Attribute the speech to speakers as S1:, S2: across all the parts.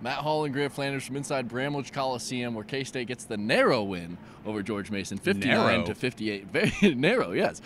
S1: Matt Hall and Grant Flanders from inside Bramlage Coliseum, where K-State gets the narrow win over George Mason, 59 to 58. Very narrow, yes.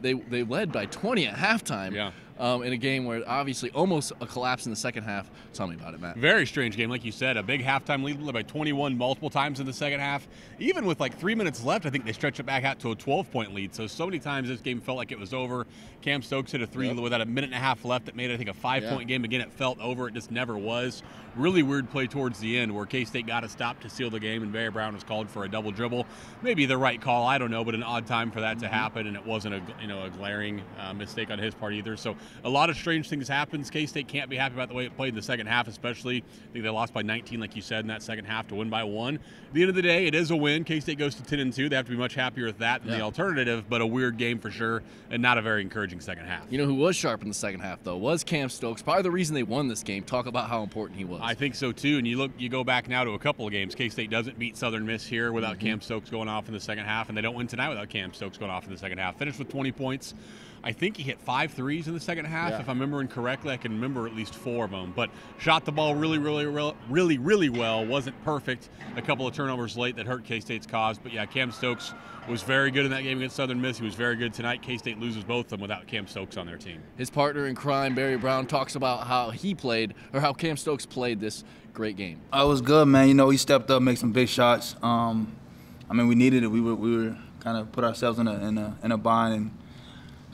S1: They led by 20 at halftime.
S2: Yeah.
S1: In a game where obviously almost a collapse in the second half. Tell me about it, Matt.
S2: Very strange game, like you said. A big halftime lead, led by 21 multiple times in the second half. Even with like 3 minutes left, I think they stretched it back out to a 12-point lead. So many times this game felt like it was over. Cam Stokes hit a three with about a minute and a half left that made it, I think, a 5-point game. Again, it felt over. It just never was. Really weird play towards the end where K-State got a stop to seal the game, and Barry Brown was called for a double dribble. Maybe the right call, I don't know, but an odd time for that to happen, and it wasn't a glaring mistake on his part either. So a lot of strange things happens. K-State can't be happy about the way it played in the second half, especially. I think they lost by 19, like you said, in that second half to win by 1. At the end of the day, it is a win. K-State goes to 10-2. They have to be much happier with that than the alternative, but a weird game for sure, and not a very encouraging second half.
S1: You know who was sharp in the second half, though, was Cam Stokes. Probably the reason they won this game. Talk about how important he was.
S2: I think so, too. And you go back now to a couple of games. K-State doesn't beat Southern Miss here without Cam Stokes going off in the second half, and they don't win tonight without Cam Stokes going off in the second half. Finished with 20 points. I think he hit 5 threes in the second half, if I'm remembering correctly. I can remember at least 4 of them. But shot the ball really well. Wasn't perfect. A couple of turnovers late that hurt K-State's cause. But, yeah, Cam Stokes was very good in that game against Southern Miss. He was very good tonight. K-State loses both of them without Cam Stokes on their team.
S1: His partner in crime, Barry Brown, talks about how he played, or how Cam Stokes played this great game.
S3: It was good, man. You know, he stepped up, made some big shots. I mean, we needed it. We were kind of put ourselves in a bind, and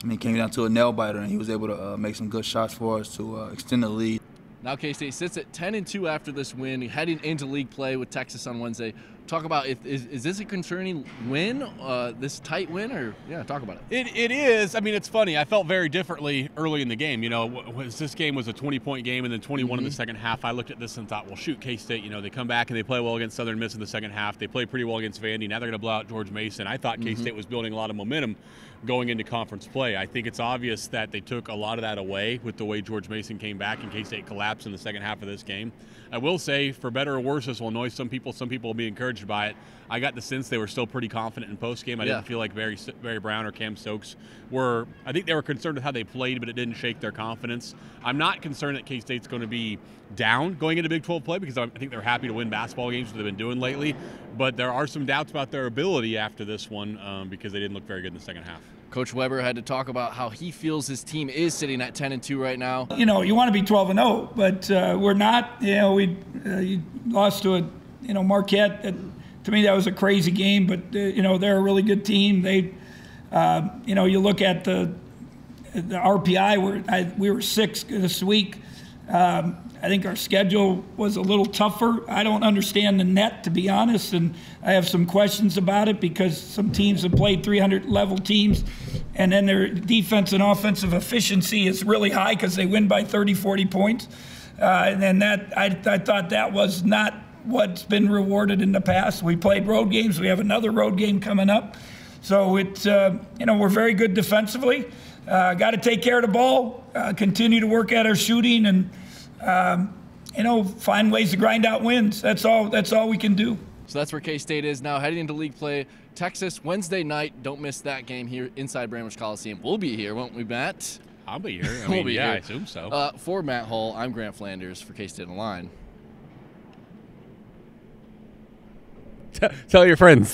S3: I mean, it came down to a nail biter, and he was able to make some good shots for us to extend the lead.
S1: Now K-State sits at 10-2 after this win, heading into league play with Texas on Wednesday. Talk about, is this a concerning win, this tight win, or talk about it.
S2: It is. I mean, it's funny. I felt very differently early in the game. You know, this game was a 20-point game and then 21 in the second half. I looked at this and thought, well, shoot, K-State, you know, they come back and they play well against Southern Miss in the second half. They play pretty well against Vandy. Now they're going to blow out George Mason. I thought K-State was building a lot of momentum going into conference play. I think it's obvious that they took a lot of that away with the way George Mason came back and K-State collapsed in the second half of this game. I will say, for better or worse, this will annoy some people. Some people will be encouraged by it. I got the sense they were still pretty confident in postgame. I didn't feel like Barry Brown or Cam Stokes were. I think they were concerned with how they played, but it didn't shake their confidence. I'm not concerned that K-State's going to be down going into Big 12 play because I think they're happy to win basketball games that they've been doing lately. But there are some doubts about their ability after this one because they didn't look very good in the second half.
S1: Coach Weber had to talk about how he feels his team is sitting at 10-2 right now.
S4: You know, you want to be 12-0, but we're not. You know, we lost to a Marquette. To me, that was a crazy game, but you know, they're a really good team. They, you know, you look at the RPI. We were 6th this week. I think our schedule was a little tougher. I don't understand the net, to be honest, and I have some questions about it because some teams have played 300-level teams, and then their defense and offensive efficiency is really high because they win by 30, 40 points. And then I thought that was not what's been rewarded in the past. We played road games. We have another road game coming up. So it's, you know, we're very good defensively. Got to take care of the ball, continue to work at our shooting, and you know, find ways to grind out wins. That's all we can do.
S1: So that's where K-State is now, heading into league play. Texas, Wednesday night. Don't miss that game here inside Bramlage Coliseum. We'll be here, won't we, Matt?
S2: I'll be here. I mean, I assume so.
S1: For Matt Hall, I'm Grant Flanders for K-StateOnline.
S2: Tell your friends.